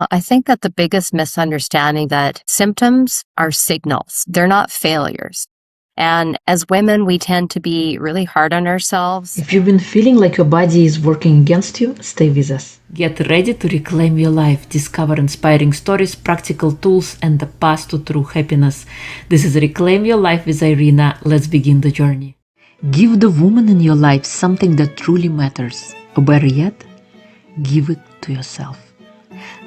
I think that the biggest misunderstanding that symptoms are signals. They're not failures. And as women, we tend to be really hard on ourselves. If you've been feeling like your body is working against you, stay with us. Get ready to reclaim your life, discover inspiring stories, practical tools, and the path to true happiness. This is Reclaim Your Life with Irina. Let's begin the journey. Give the woman in your life something that truly matters, or better yet, give it to yourself.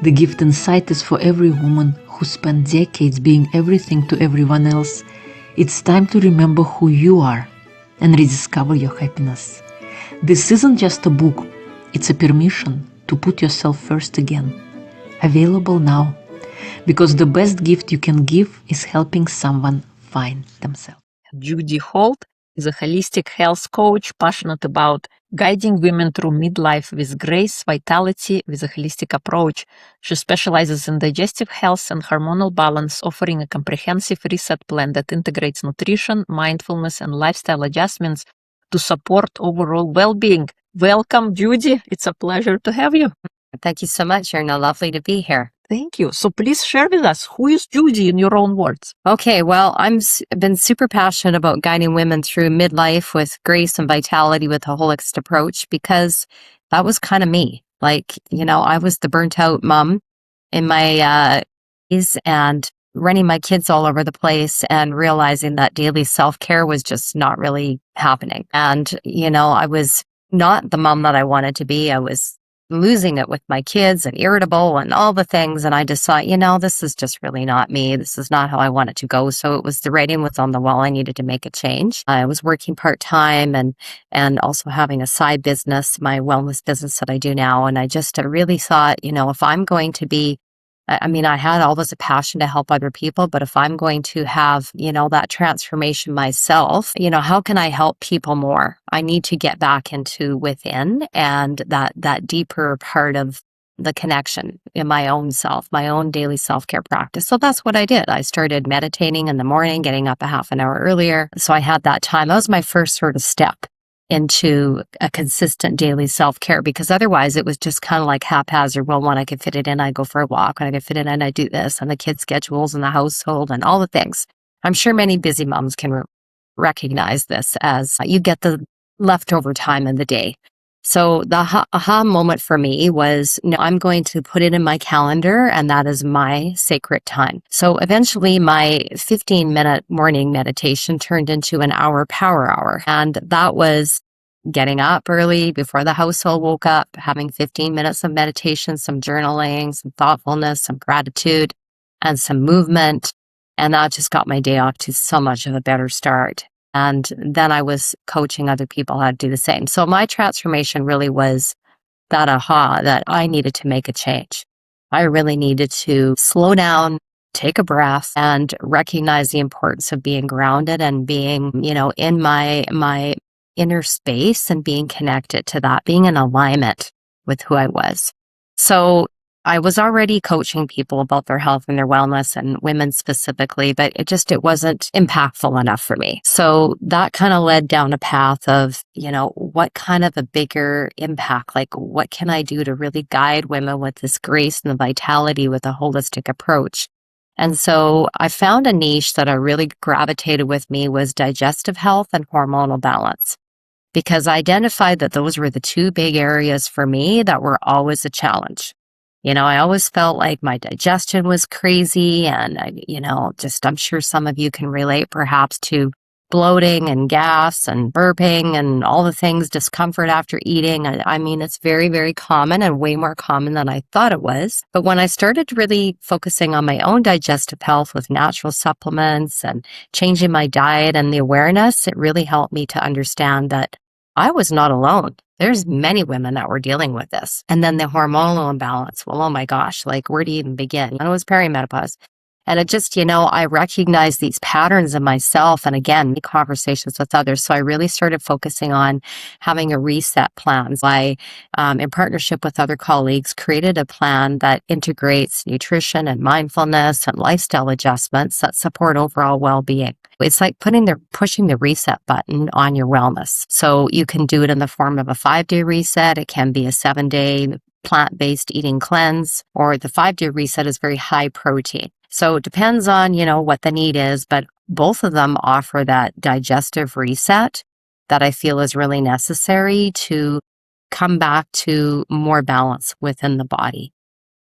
The gift inside is for every woman who spent decades being everything to everyone else. It's time to remember who you are and rediscover your happiness. This isn't just a book, it's a permission to put yourself first again. Available now, because the best gift you can give is helping someone find themselves. Judy Holt is a holistic health coach passionate about guiding women through midlife with grace, vitality, with a holistic approach. She specializes in digestive health and hormonal balance, offering a comprehensive reset plan that integrates nutrition, mindfulness, and lifestyle adjustments to support overall well-being. Welcome, Judy. It's a pleasure to have you. Thank you so much, Irina. Lovely to be here. Thank you. So please share with us, who is Judy in your own words? Okay, well, I've been super passionate about guiding women through midlife with grace and vitality with a holistic approach because that was kind of me. Like, I was the burnt out mom in my days and running my kids all over the place and realizing that daily self-care was just not really happening. And, I was not the mom that I wanted to be. I was losing it with my kids and irritable and all the things. And I just thought, this is just really not me. This is not how I want it to go. So it was the writing was on the wall. I needed to make a change. I was working part-time and also having a side business, my wellness business that I do now. And I just really thought, if I'm going to be, I had always a passion to help other people, but if I'm going to have, that transformation myself, how can I help people more? I need to get back into within and that deeper part of the connection in my own self, my own daily self-care practice. So that's what I did. I started meditating in the morning, getting up a half an hour earlier. So I had that time. That was my first sort of step into a consistent daily self-care, because otherwise it was just kind of like haphazard. Well, when I could fit it in, I go for a walk. When I could fit it in, I do this, and the kids' schedules and the household and all the things. I'm sure many busy moms can recognize this as you get the leftover time in the day. So the aha moment for me was, no, I'm going to put it in my calendar, and that is my sacred time. So eventually my 15-minute morning meditation turned into an hour power hour. And that was getting up early before the household woke up, having 15 minutes of meditation, some journaling, some thoughtfulness, some gratitude, and some movement. And that just got my day off to so much of a better start. And then I was coaching other people how to do the same. So my transformation really was that aha, that I needed to make a change. I really needed to slow down, take a breath, and recognize the importance of being grounded and being, in my inner space and being connected to that, being in alignment with who I was. So I was already coaching people about their health and their wellness, and women specifically, but it wasn't impactful enough for me. So that kind of led down a path of, what kind of a bigger impact, like what can I do to really guide women with this grace and the vitality with a holistic approach? And so I found a niche that I really gravitated with me was digestive health and hormonal balance, because I identified that those were the two big areas for me that were always a challenge. I always felt like my digestion was crazy, and I'm sure some of you can relate perhaps to bloating and gas and burping and all the things, discomfort after eating. It's very, very common and way more common than I thought it was. But when I started really focusing on my own digestive health with natural supplements and changing my diet and the awareness, it really helped me to understand that I was not alone. There's many women that were dealing with this. And then the hormonal imbalance. Well, oh my gosh, like where do you even begin? And it was perimenopause. And it just, I recognized these patterns in myself, and again, conversations with others. So I really started focusing on having a reset plan. I, in partnership with other colleagues, created a plan that integrates nutrition and mindfulness and lifestyle adjustments that support overall well-being. It's like pushing the reset button on your wellness. So you can do it in the form of a 5-day reset. It can be a 7-day plant-based eating cleanse, or the 5-day reset is very high protein. So it depends on, what the need is, but both of them offer that digestive reset that I feel is really necessary to come back to more balance within the body.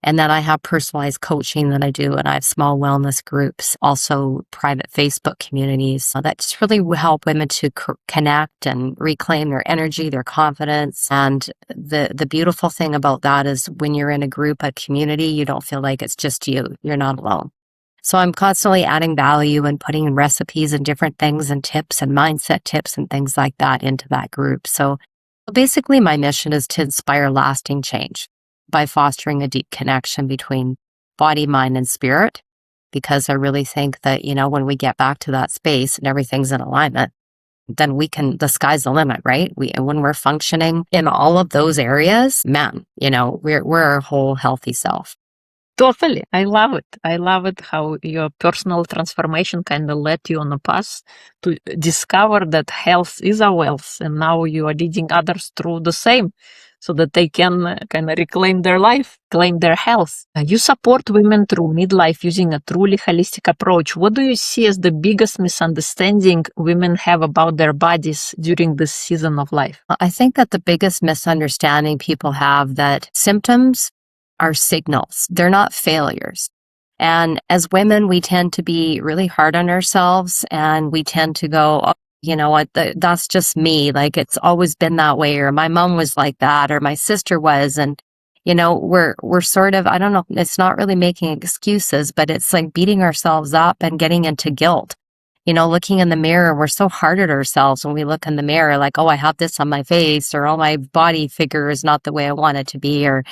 And then I have personalized coaching that I do, and I have small wellness groups, also private Facebook communities that just really help women to connect and reclaim their energy, their confidence. And the beautiful thing about that is when you're in a group, a community, you don't feel like it's just you. You're not alone. So I'm constantly adding value and putting in recipes and different things and tips and mindset tips and things like that into that group. So basically my mission is to inspire lasting change by fostering a deep connection between body, mind, and spirit, because I really think that, when we get back to that space and everything's in alignment, then the sky's the limit, right? When we're functioning in all of those areas, man, we're our whole healthy self. Totally. I love it. I love it how your personal transformation kind of led you on a path to discover that health is a wealth. And now you are leading others through the same so that they can kind of reclaim their life, claim their health. You support women through midlife using a truly holistic approach. What do you see as the biggest misunderstanding women have about their bodies during this season of life? I think that the biggest misunderstanding people have that symptoms are signals. They're not failures. And as women, we tend to be really hard on ourselves, and we tend to go, oh, you know what, that's just me. Like, it's always been that way, or my mom was like that, or my sister was. And, we're sort of, I don't know, it's not really making excuses, but it's like beating ourselves up and getting into guilt. Looking in the mirror, we're so hard at ourselves when we look in the mirror, like, oh, I have this on my face, or oh, my body figure is not the way I want it to be, or,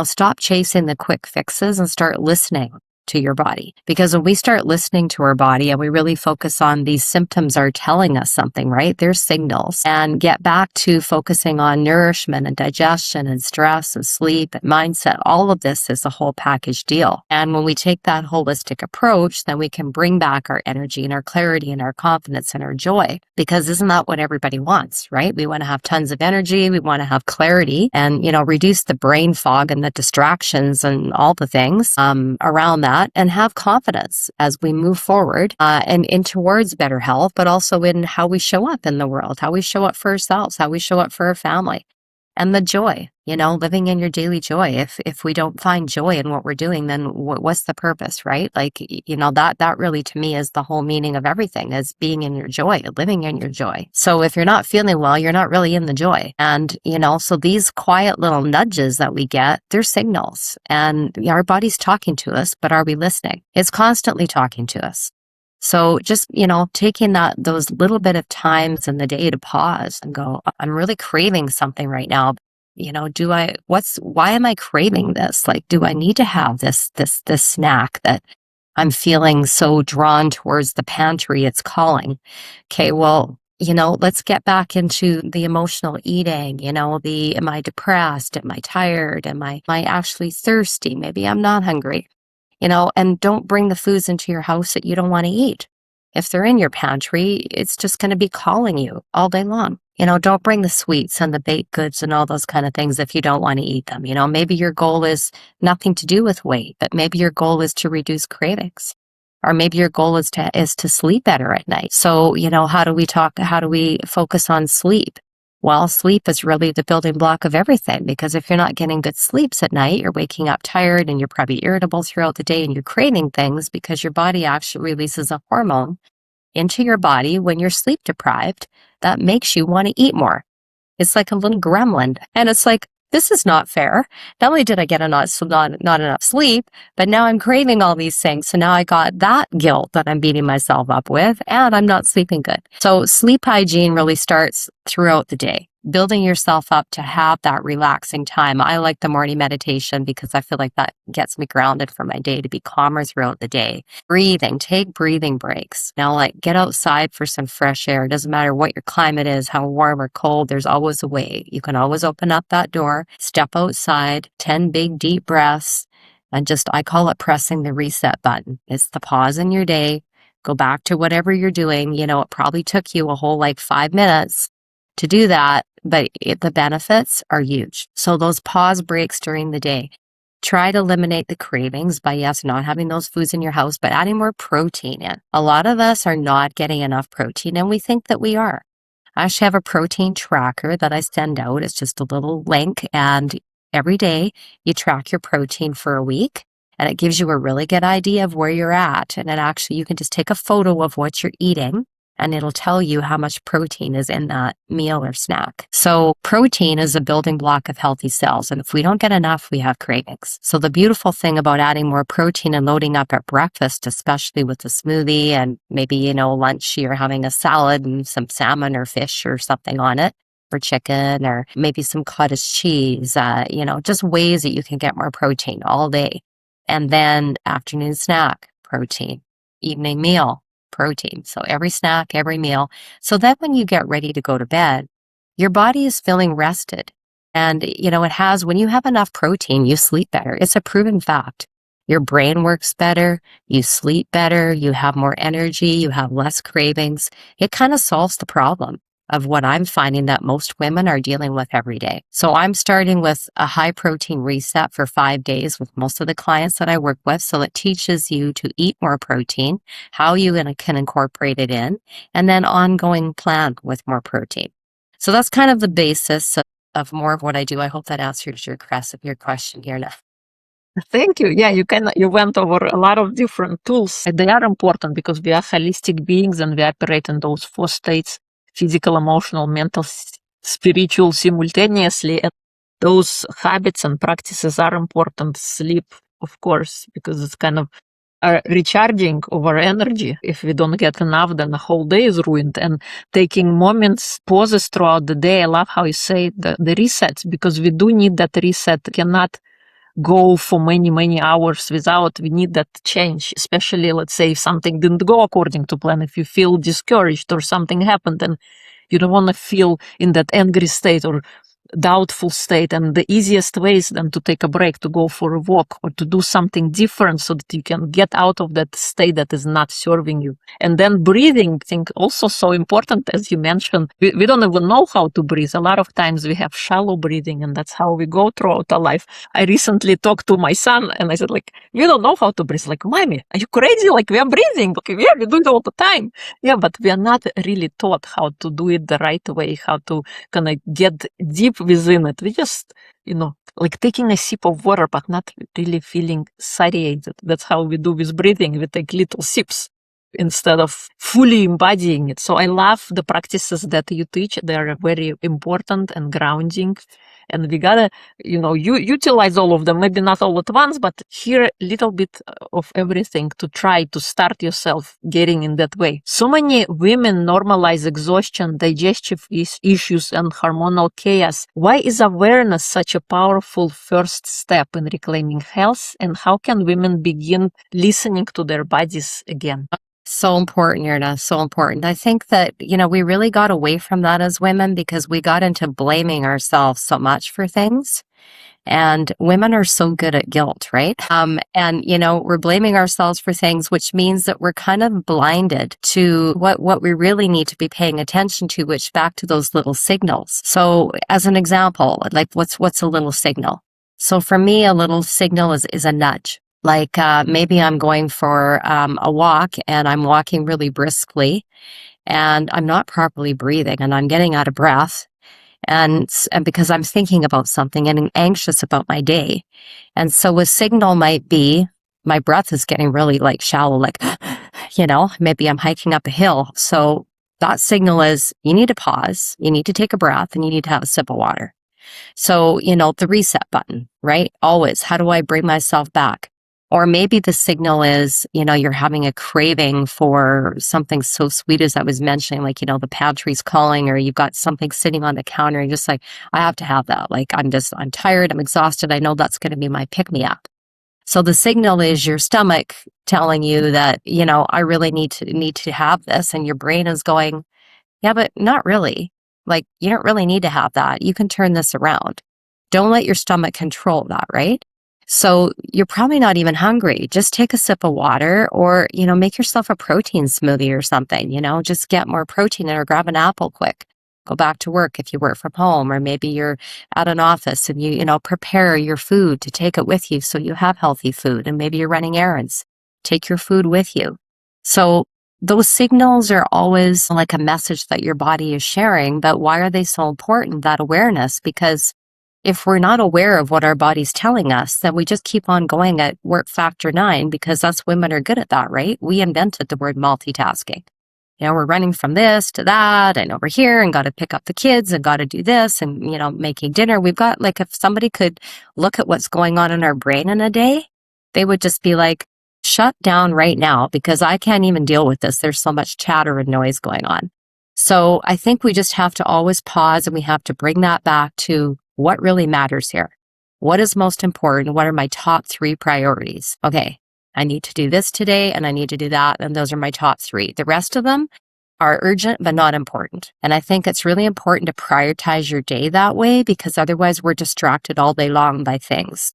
stop chasing the quick fixes and start listening to your body. Because when we start listening to our body and we really focus on these symptoms are telling us something, right? They're signals, and get back to focusing on nourishment and digestion and stress and sleep and mindset. All of this is a whole package deal. And when we take that holistic approach, then we can bring back our energy and our clarity and our confidence and our joy, because isn't that what everybody wants, right? We want to have tons of energy. We want to have clarity and, reduce the brain fog and the distractions and all the things around that, and have confidence as we move forward and in towards better health, but also in how we show up in the world, how we show up for ourselves, how we show up for our family, and the joy, living in your daily joy. If we don't find joy in what we're doing, then what's the purpose, right? Like, that really to me is the whole meaning of everything, is being in your joy, living in your joy. So if you're not feeling well, you're not really in the joy. And, so these quiet little nudges that we get, they're signals, and our body's talking to us, but are we listening? It's constantly talking to us. So just, taking those little bit of times in the day to pause and go, I'm really craving something right now. Why am I craving this? Like, do I need to have this snack that I'm feeling so drawn towards the pantry? It's calling. Okay, well, let's get back into the emotional eating. Am I depressed? Am I tired? Am I actually thirsty? Maybe I'm not hungry. And don't bring the foods into your house that you don't want to eat. If they're in your pantry, it's just going to be calling you all day long. Don't bring the sweets and the baked goods and all those kind of things if you don't want to eat them. Maybe your goal is nothing to do with weight, but maybe your goal is to reduce cravings. Or maybe your goal is to sleep better at night. So, how do we focus on sleep? Well, sleep is really the building block of everything, because if you're not getting good sleeps at night, you're waking up tired and you're probably irritable throughout the day, and you're craving things because your body actually releases a hormone into your body when you're sleep deprived that makes you want to eat more. It's like a little gremlin. And it's like, this is not fair. Not only did I get not enough sleep, but now I'm craving all these things. So now I got that guilt that I'm beating myself up with, and I'm not sleeping good. So sleep hygiene really starts throughout the day, building yourself up to have that relaxing time. I like the morning meditation because I feel like that gets me grounded for my day, to be calmer throughout the day. Breathing, take breathing breaks. Now, like, get outside for some fresh air. It doesn't matter what your climate is, how warm or cold, there's always a way. You can always open up that door, step outside, 10 big deep breaths, and I call it pressing the reset button. It's the pause in your day. Go back to whatever you're doing. It probably took you a whole 5 minutes to do that. the benefits are huge. So those pause breaks during the day. Try to eliminate the cravings by, yes, not having those foods in your house, but adding more protein in. A lot of us are not getting enough protein, and we think that we are. I actually have a protein tracker that I send out. It's just a little link, and every day you track your protein for a week, and it gives you a really good idea of where you're at. And it actually, you can just take a photo of what you're eating, and it'll tell you how much protein is in that meal or snack. So protein is a building block of healthy cells. And if we don't get enough, we have cravings. So the beautiful thing about adding more protein and loading up at breakfast, especially with a smoothie and maybe, lunch, you're having a salad and some salmon or fish or something on it, or chicken, or maybe some cottage cheese, just ways that you can get more protein all day. And then afternoon snack, protein, evening meal, protein. So every snack, every meal. So that when you get ready to go to bed, your body is feeling rested. And, when you have enough protein, you sleep better. It's a proven fact. Your brain works better, you sleep better, you have more energy, you have less cravings. It kind of solves the problem of what I'm finding that most women are dealing with every day. So I'm starting with a high protein reset for 5 days with most of the clients that I work with. So it teaches you to eat more protein, how you can incorporate it in, and then ongoing plan with more protein. So that's kind of the basis of more of what I do. I hope that answers your question here now. Thank you. Yeah, you went over a lot of different tools. They are important because we are holistic beings and we operate in those 4 states: physical, emotional, mental, spiritual simultaneously. And those habits and practices are important. Sleep, of course, because it's kind of recharging of our energy. If we don't get enough, then the whole day is ruined. And taking pauses throughout the day. I love how you say the resets, because we do need that reset. Cannot go for many hours we need that change, especially, let's say, if something didn't go according to plan. If you feel discouraged or something happened, and you don't want to feel in that angry state or doubtful state, and the easiest way is then to take a break, to go for a walk, or to do something different so that you can get out of that state that is not serving you. And then breathing, I think, also so important. As you mentioned, we don't even know how to breathe. A lot of times we have shallow breathing, and that's how we go throughout our life. I recently talked to my son and I said, we don't know how to breathe. Mommy, are you crazy? We are breathing. Yeah, we do it all the time. Yeah, but we are not really taught how to do it the right way, how to kind of get deep within it. We just, taking a sip of water, but not really feeling satiated. That's how we do with breathing. We take little sips instead of fully embodying it. So I love the practices that you teach. They are very important and grounding. And we gotta, utilize all of them, maybe not all at once, but hear a little bit of everything to try to start yourself getting in that way. So many women normalize exhaustion, digestive issues, and hormonal chaos. Why is awareness such a powerful first step in reclaiming health? And how can women begin listening to their bodies again? So important, Irina, so important. I think that, we really got away from that as women because we got into blaming ourselves so much for things. And women are so good at guilt, right? We're blaming ourselves for things, which means that we're kind of blinded to what we really need to be paying attention to, which back to those little signals. So as an example, what's a little signal? So for me, a little signal is a nudge. Maybe I'm going for a walk and I'm walking really briskly and I'm not properly breathing and I'm getting out of breath and because I'm thinking about something and anxious about my day. And so a signal might be my breath is getting really shallow, maybe I'm hiking up a hill. So that signal is you need to pause, you need to take a breath, and you need to have a sip of water. So, the reset button, right? Always, how do I bring myself back? Or maybe the signal is, you're having a craving for something so sweet as I was mentioning, the pantry's calling, or you've got something sitting on the counter and just I have to have that. I'm tired, I'm exhausted. I know that's going to be my pick-me-up. So the signal is your stomach telling you that, I really need to have this. And your brain is going, yeah, but not really. You don't really need to have that. You can turn this around. Don't let your stomach control that, right? So you're probably not even hungry. Just take a sip of water or, make yourself a protein smoothie or something, just get more protein or grab an apple quick. go back to work if you work from home, or maybe you're at an office and you prepare your food to take it with you so you have healthy food, and maybe you're running errands. Take your food with you. So those signals are always like a message that your body is sharing, but why are they so important, that awareness? Because if we're not aware of what our body's telling us, then we just keep on going at work factor 9, because us women are good at that, right? We invented the word multitasking. We're running from this to that and over here, and got to pick up the kids and got to do this, and, making dinner. We've got, like, if somebody could look at what's going on in our brain in a day, they would just be like, shut down right now, because I can't even deal with this. There's so much chatter and noise going on. So I think we just have to always pause, and we have to bring that back to what really matters here. What is most important? What are my top 3 priorities? Okay, I need to do this today, and I need to do that, and those are my top 3. The rest of them are urgent but not important. And I think it's really important to prioritize your day that way, because otherwise we're distracted all day long by things.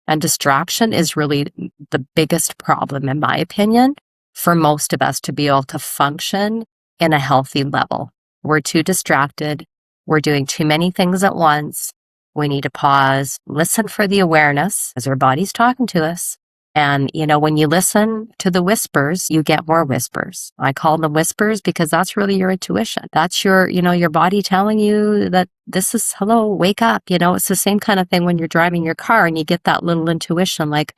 And distraction is really the biggest problem, in my opinion, for most of us to be able to function in a healthy level. We're too distracted. We're doing too many things at once. We need to pause, listen for the awareness, as our body's talking to us. And, when you listen to the whispers, you get more whispers. I call them whispers because that's really your intuition. That's your body telling you that this is, hello, wake up. It's the same kind of thing when you're driving your car and you get that little intuition like,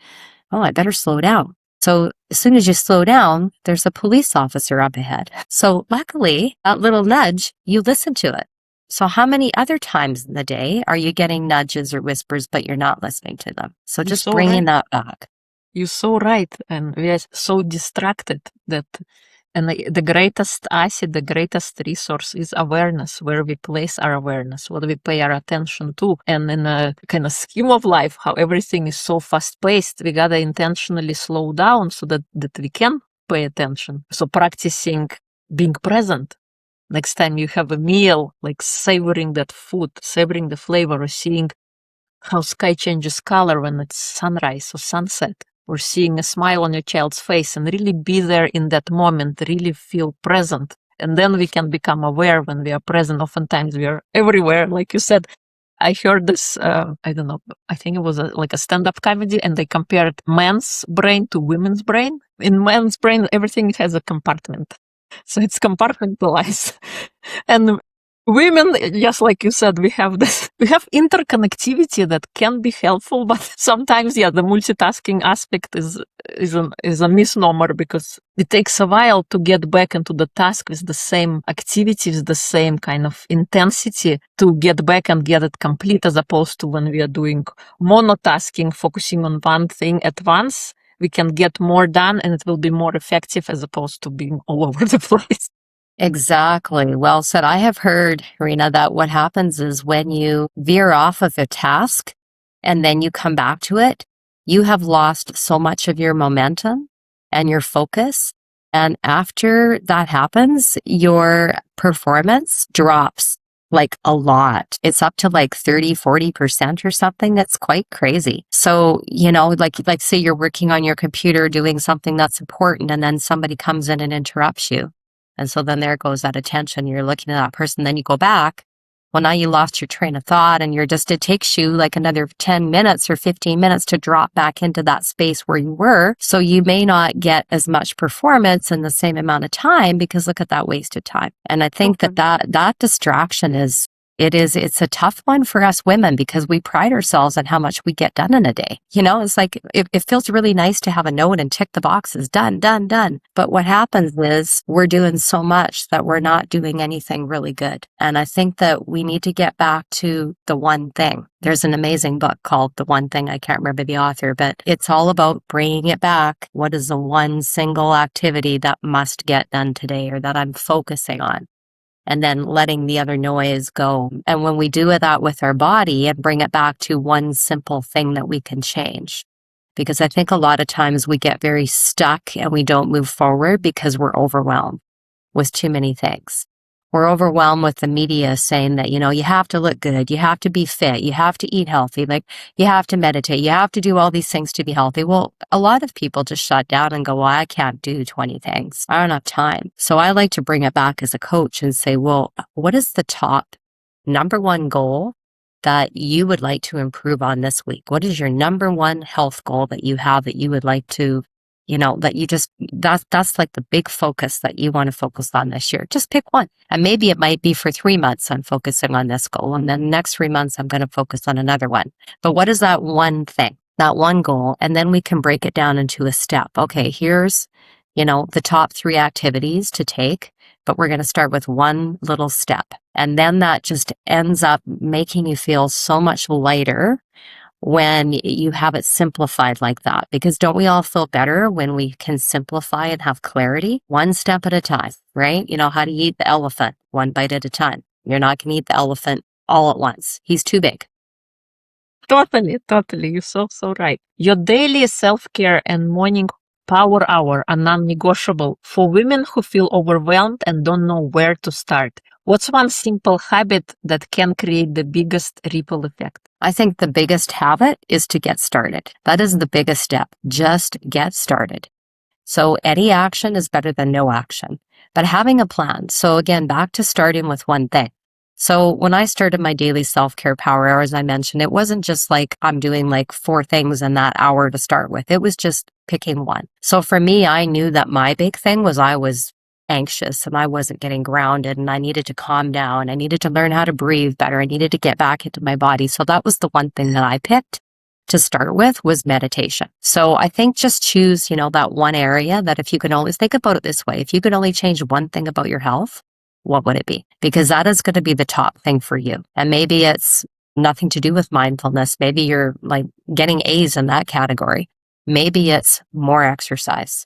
oh, I better slow down. So as soon as you slow down, there's a police officer up ahead. So luckily, that little nudge, you listen to it. So how many other times in the day are you getting nudges or whispers, but you're not listening to them? So just bringing that back. You're so right. And we are so distracted and the greatest asset, the greatest resource is awareness, where we place our awareness, what we pay our attention to. And in a kind of scheme of life, how everything is so fast paced, we gotta intentionally slow down so that we can pay attention. So practicing being present. Next time you have a meal, like savoring that food, savoring the flavor, or seeing how sky changes color when it's sunrise or sunset, or seeing a smile on your child's face, and really be there in that moment, really feel present. And then we can become aware when we are present. Oftentimes we are everywhere, like you said. I heard this, I don't know, I think it was like a stand-up comedy, and they compared men's brain to women's brain. In men's brain, everything has a compartment. So it's compartmentalized. And women, just like you said, we have interconnectivity that can be helpful, but sometimes, the multitasking aspect is a misnomer, because it takes a while to get back into the task with the same activities, the same kind of intensity, to get back and get it complete, as opposed to when we are doing monotasking, focusing on one thing at once. We can get more done, and it will be more effective, as opposed to being all over the place. Exactly. Well said. I have heard, Irina, that what happens is when you veer off of a task and then you come back to it, you have lost so much of your momentum and your focus. And after that happens, your performance drops like a lot. It's up to like 30-40% or something. That's quite crazy. So, like say you're working on your computer doing something that's important, and then somebody comes in and interrupts you. And so then there goes that attention. You're looking at that person, then you go back. Well, now you lost your train of thought, and it takes you like another 10 minutes or 15 minutes to drop back into that space where you were. So you may not get as much performance in the same amount of time, because look at that wasted time. And I think that distraction it's a tough one for us women, because we pride ourselves on how much we get done in a day. It's like, it feels really nice to have a note and tick the boxes, done, done, done. But what happens is we're doing so much that we're not doing anything really good. And I think that we need to get back to the one thing. There's an amazing book called The One Thing. I can't remember the author, but it's all about bringing it back. What is the one single activity that must get done today, or that I'm focusing on? And then letting the other noise go. And when we do that with our body and bring it back to one simple thing that we can change, because I think a lot of times we get very stuck and we don't move forward because we're overwhelmed with too many things. We're overwhelmed with the media saying that, you have to look good, you have to be fit, you have to eat healthy, like you have to meditate, you have to do all these things to be healthy. Well, a lot of people just shut down and go, well, I can't do 20 things. I don't have time. So I like to bring it back as a coach and say, well, what is the top number one goal that you would like to improve on this week? What is your number one health goal that you have that you would like to, that you just, that's like the big focus that you want to focus on this year. Just pick one. And maybe it might be for 3 months, I'm focusing on this goal. And then the next 3 months, I'm going to focus on another one. But what is that one thing, that one goal? And then we can break it down into a step. Okay, here's, the top 3 activities to take, but we're going to start with one little step. And then that just ends up making you feel so much lighter when you have it simplified like that. Because don't we all feel better when we can simplify and have clarity? One step at a time, right? How do you eat the elephant? One bite at a time. You're not going to eat the elephant all at once. He's too big. Totally. You're so right. Your daily self-care and morning power hour are non-negotiable for women who feel overwhelmed and don't know where to start. What's one simple habit that can create the biggest ripple effect? I think the biggest habit is to get started. That is the biggest step. Just get started. So any action is better than no action, but having a plan. So again, back to starting with one thing. So when I started my daily self-care power hour, as I mentioned, it wasn't just like I'm doing like 4 things in that hour to start with. It was just picking one. So for me, I knew that my big thing was I was anxious and I wasn't getting grounded and I needed to calm down. I needed to learn how to breathe better. I needed to get back into my body. So that was the one thing that I picked to start with was meditation. So I think just choose, that one area that if you can always think about it this way, if you could only change one thing about your health, what would it be? Because that is going to be the top thing for you. And maybe it's nothing to do with mindfulness. Maybe you're like getting A's in that category. Maybe it's more exercise.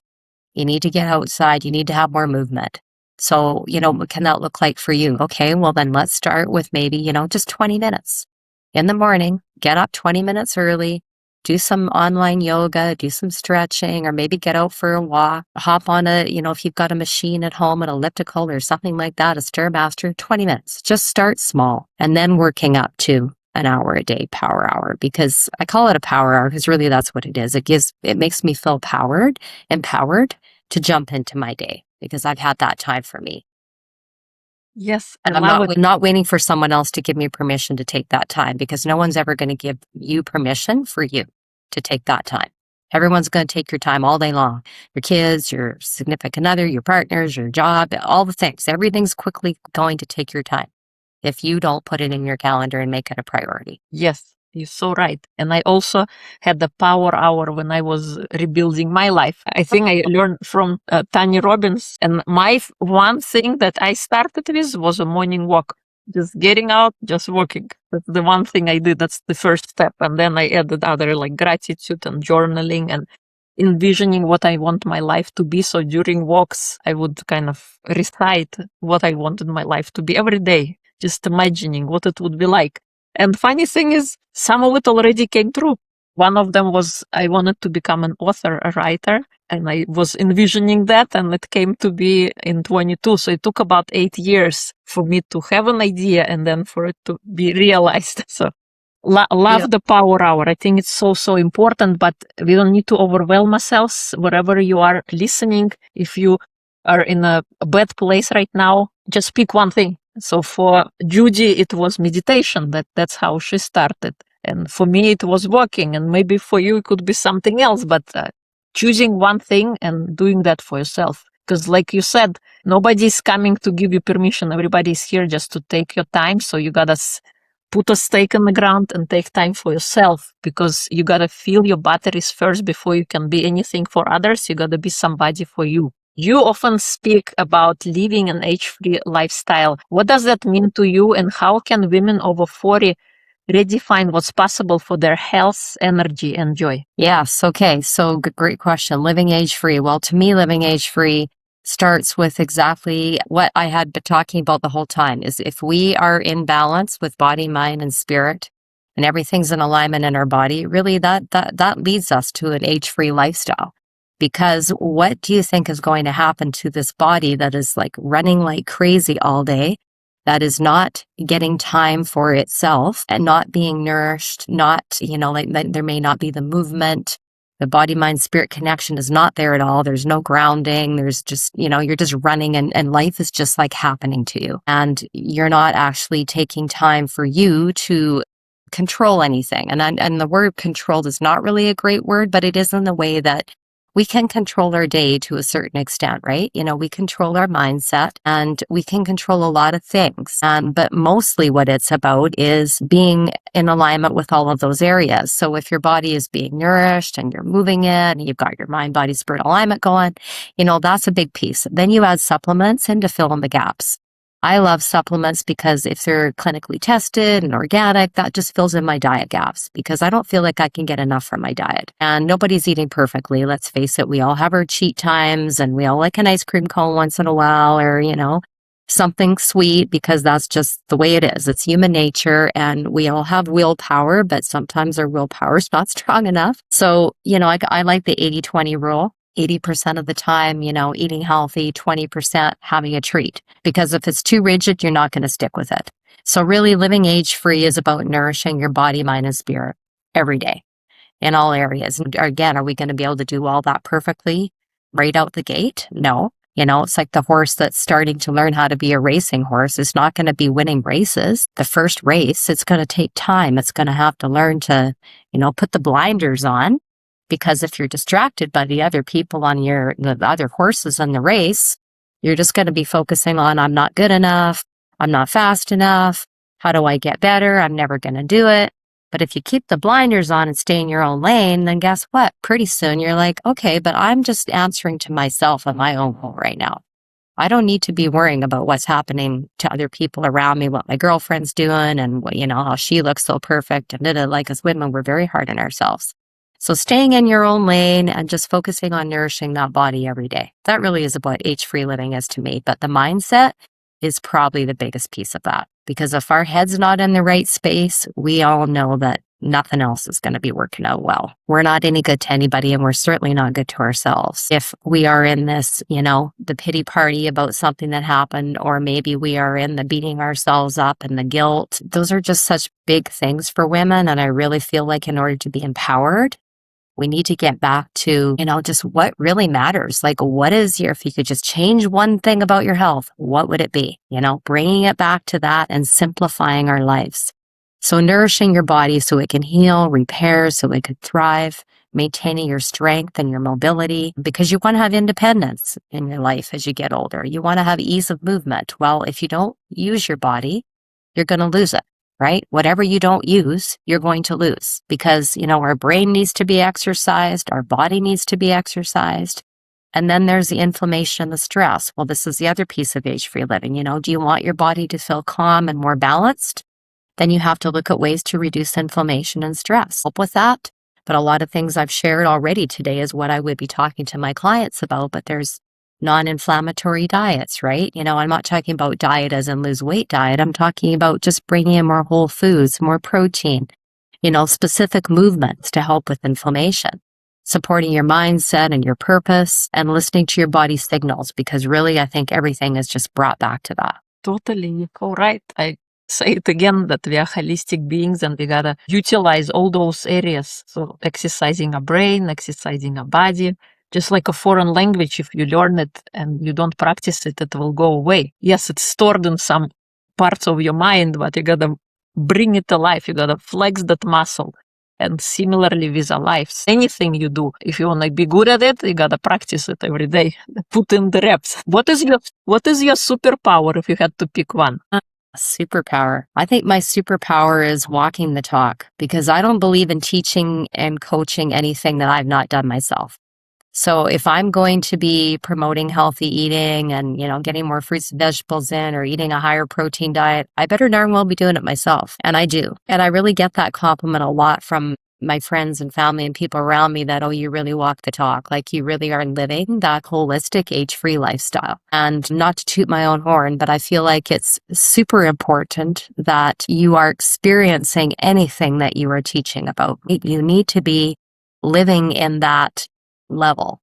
You need to get outside. You need to have more movement. So, what can that look like for you? Okay, well then let's start with maybe, just 20 minutes in the morning. Get up 20 minutes early. Do some online yoga, do some stretching, or maybe get out for a walk, hop on if you've got a machine at home, an elliptical or something like that, a Stairmaster, 20 minutes. Just start small and then working up to an hour a day power hour, because I call it a power hour because really that's what it is. It makes me feel empowered to jump into my day because I've had that time for me. Yes, and I'm not waiting for someone else to give me permission to take that time, because no one's ever going to give you permission for you to take that time. Everyone's going to take your time all day long. Your kids, your significant other, your partners, your job, all the things. Everything's quickly going to take your time if you don't put it in your calendar and make it a priority. Yes, you're so right. And I also had the power hour when I was rebuilding my life. I think I learned from Tony Robbins. And my one thing that I started with was a morning walk. Just getting out, just walking. That's the one thing I did. That's the first step. And then I added other like gratitude and journaling and envisioning what I want my life to be. So during walks, I would kind of recite what I wanted my life to be every day, just imagining what it would be like. And funny thing is, some of it already came true. One of them was I wanted to become an author, a writer, and I was envisioning that, and it came to be in 22. So it took about 8 years for me to have an idea and then for it to be realized. So love the power hour. I think it's so important, but we don't need to overwhelm ourselves. Wherever you are listening, if you are in a bad place right now, just pick one thing. So for Judy, it was meditation. That's how she started. And for me, it was walking. And maybe for you, it could be something else. But choosing one thing and doing that for yourself. Because like you said, nobody's coming to give you permission. Everybody's here just to take your time. So you got to put a stake in the ground and take time for yourself. Because you got to fill your batteries first before you can be anything for others. You got to be somebody for you. You often speak about living an age-free lifestyle. What does that mean to you, and how can women over 40 redefine what's possible for their health, energy, and joy? Yes. Okay. So great question. Living age-free. Well, to me, living age-free starts with exactly what I had been talking about the whole time, is if we are in balance with body, mind, and spirit, and everything's in alignment in our body, really that leads us to an age-free lifestyle. Because what do you think is going to happen to this body that is like running like crazy all day, that is not getting time for itself and not being nourished, not, like there may not be the movement. The body, mind, spirit connection is not there at all. There's no grounding. There's just, you're just running and life is just like happening to you. And you're not actually taking time for you to control anything. And the word control is not really a great word, but it is in the way that we can control our day to a certain extent, right? We control our mindset and we can control a lot of things. But mostly what it's about is being in alignment with all of those areas. So if your body is being nourished and you're moving it and you've got your mind, body, spirit alignment going, that's a big piece. Then you add supplements in to fill in the gaps. I love supplements because if they're clinically tested and organic, that just fills in my diet gaps because I don't feel like I can get enough from my diet. And nobody's eating perfectly. Let's face it. We all have our cheat times and we all like an ice cream cone once in a while or, something sweet because that's just the way it is. It's human nature and we all have willpower, but sometimes our willpower is not strong enough. So, I like the 80-20 rule. 80% of the time, eating healthy, 20% having a treat. Because if it's too rigid, you're not going to stick with it. So really living age-free is about nourishing your body, mind, and spirit every day in all areas. And again, are we going to be able to do all that perfectly right out the gate? No. It's like the horse that's starting to learn how to be a racing horse is not going to be winning races. The first race, it's going to take time. It's going to have to learn to, put the blinders on. Because if you're distracted by the other people on the other horses in the race, you're just going to be focusing on, I'm not good enough. I'm not fast enough. How do I get better? I'm never going to do it. But if you keep the blinders on and stay in your own lane, then guess what? Pretty soon you're like, okay, but I'm just answering to myself and my own goal right now. I don't need to be worrying about what's happening to other people around me, what my girlfriend's doing and how she looks so perfect. And like as women, we're very hard on ourselves. So staying in your own lane and just focusing on nourishing that body every day. That really is what age-free living is to me. But the mindset is probably the biggest piece of that. Because if our head's not in the right space, we all know that nothing else is going to be working out well. We're not any good to anybody and we're certainly not good to ourselves. If we are in this, the pity party about something that happened, or maybe we are in the beating ourselves up and the guilt, those are just such big things for women. And I really feel like in order to be empowered, we need to get back to, just what really matters. Like, if you could just change one thing about your health, what would it be? Bringing it back to that and simplifying our lives. So nourishing your body so it can heal, repair, so it could thrive, maintaining your strength and your mobility, because you want to have independence in your life as you get older. You want to have ease of movement. Well, if you don't use your body, you're going to lose it. Right? Whatever you don't use, you're going to lose because, our brain needs to be exercised, our body needs to be exercised. And then there's the inflammation and the stress. Well, this is the other piece of age-free living. Do you want your body to feel calm and more balanced? Then you have to look at ways to reduce inflammation and stress. Help with that. But a lot of things I've shared already today is what I would be talking to my clients about, but there's non-inflammatory diets, right? I'm not talking about diet as in lose weight diet. I'm talking about just bringing in more whole foods, more protein, specific movements to help with inflammation, supporting your mindset and your purpose and listening to your body's signals, because really I think everything is just brought back to that. Totally, Nicole, right. I say it again that we are holistic beings and we gotta utilize all those areas. So exercising our brain, exercising our body. Just like a foreign language, if you learn it and you don't practice it, it will go away. Yes, it's stored in some parts of your mind, but you gotta bring it to life. You gotta flex that muscle. And similarly with our lives, anything you do, if you want to be good at it, you gotta practice it every day. Put in the reps. What is your superpower if you had to pick one? Superpower. I think my superpower is walking the talk, because I don't believe in teaching and coaching anything that I've not done myself. So if I'm going to be promoting healthy eating and, getting more fruits and vegetables in or eating a higher protein diet, I better darn well be doing it myself. And I do. And I really get that compliment a lot from my friends and family and people around me that, oh, you really walk the talk. Like you really are living that holistic age-free lifestyle. And not to toot my own horn, but I feel like it's super important that you are experiencing anything that you are teaching about. You need to be living in that level.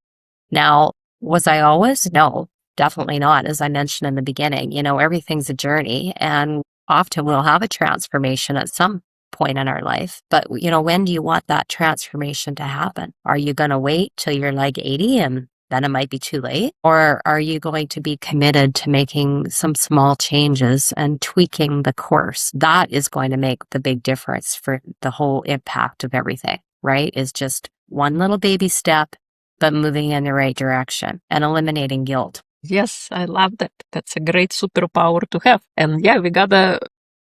Now, was I always? No, definitely not. As I mentioned in the beginning, everything's a journey, and often we'll have a transformation at some point in our life. But, when do you want that transformation to happen? Are you going to wait till you're like 80 and then it might be too late? Or are you going to be committed to making some small changes and tweaking the course? That is going to make the big difference for the whole impact of everything, right? Is just one little baby step, but moving in the right direction and eliminating guilt. Yes, I love that. That's a great superpower to have. And yeah, we gotta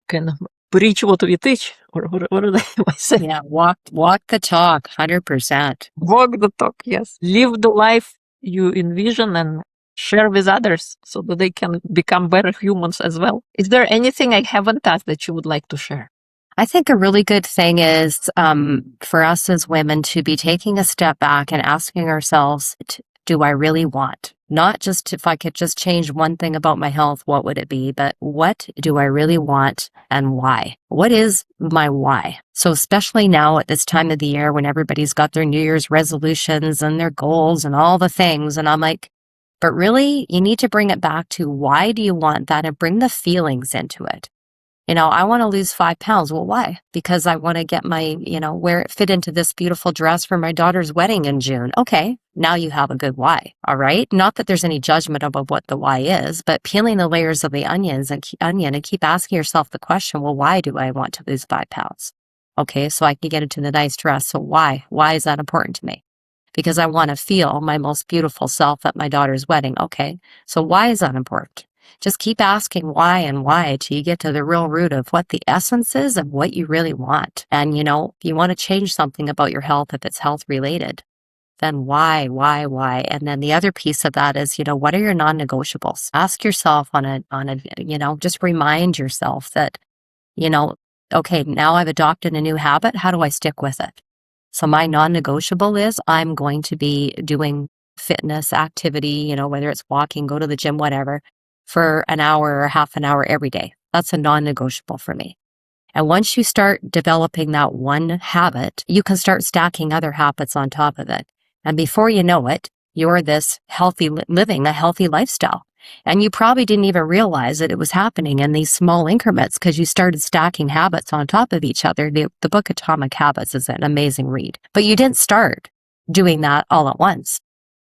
kind of preach what we teach, or what do they say? Yeah, walk the talk, 100%. Walk the talk, yes. Live the life you envision and share with others so that they can become better humans as well. Is there anything I haven't asked that you would like to share? I think a really good thing is for us as women to be taking a step back and asking ourselves, do I really want? Not just if I could just change one thing about my health, what would it be? But what do I really want and why? What is my why? So especially now at this time of the year when everybody's got their New Year's resolutions and their goals and all the things. And I'm like, but really, you need to bring it back to why do you want that and bring the feelings into it. I want to lose 5 pounds. Well, why? Because I want to get my, wear it fit into this beautiful dress for my daughter's wedding in June. Okay, now you have a good why. All right. Not that there's any judgment about what the why is, but peeling the layers of the onion and keep asking yourself the question, well, why do I want to lose 5 pounds? Okay, so I can get into the nice dress. So why? Why is that important to me? Because I want to feel my most beautiful self at my daughter's wedding. Okay, so why is that important? Just keep asking why and why till you get to the real root of what the essence is of what you really want. And, if you want to change something about your health, if it's health related, then why? And then the other piece of that is, what are your non-negotiables? Ask yourself just remind yourself that, okay, now I've adopted a new habit. How do I stick with it? So my non-negotiable is I'm going to be doing fitness activity, whether it's walking, go to the gym, whatever, for an hour or half an hour every day. That's a non-negotiable for me. And once you start developing that one habit, you can start stacking other habits on top of it. And before you know it, you're this healthy living, a healthy lifestyle. And you probably didn't even realize that it was happening in these small increments because you started stacking habits on top of each other. The book Atomic Habits is an amazing read. But you didn't start doing that all at once.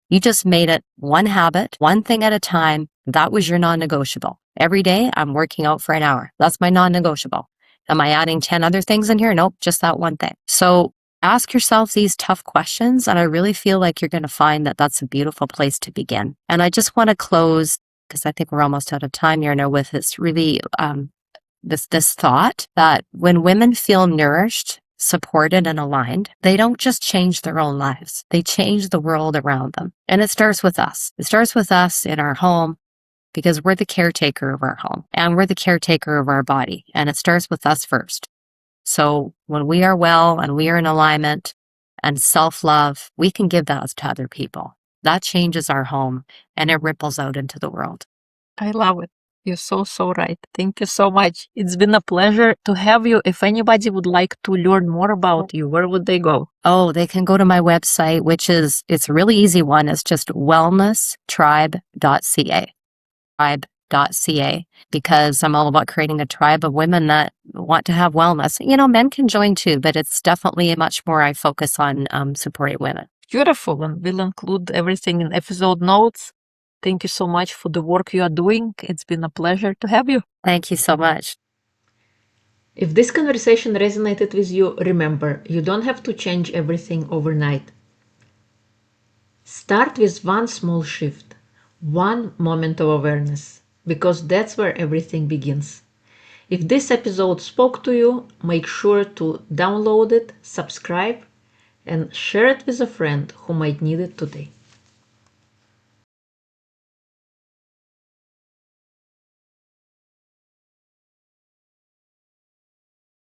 You just made it one habit, one thing at a time. That was your non-negotiable. Every day I'm working out for an hour. That's my non-negotiable. Am I adding 10 other things in here? Nope, just that one thing. So ask yourself these tough questions, and I really feel like you're going to find that that's a beautiful place to begin. And I just want to close, because I think we're almost out of time here now, with this really, this thought that when women feel nourished, supported, and aligned, they don't just change their own lives. They change the world around them. And it starts with us. It starts with us in our home, because we're the caretaker of our home and we're the caretaker of our body. And it starts with us first. So when we are well and we are in alignment and self-love, we can give that to other people. That changes our home and it ripples out into the world. I love it. You're so right. Thank you so much. It's been a pleasure to have you. If anybody would like to learn more about you, where would they go? Oh, they can go to my website, it's a really easy one. It's just wellnesstribe.ca. Tribe.ca, because I'm all about creating a tribe of women that want to have wellness. Men can join too, but it's definitely much more I focus on supporting women. Beautiful, and we'll include everything in episode notes. Thank you so much for the work you are doing. It's been a pleasure to have you. Thank you so much. If this conversation resonated with you, remember, you don't have to change everything overnight. Start with one small shift, one moment of awareness, because that's where everything begins. If this episode spoke to you, make sure to download it, subscribe, and share it with a friend who might need it today.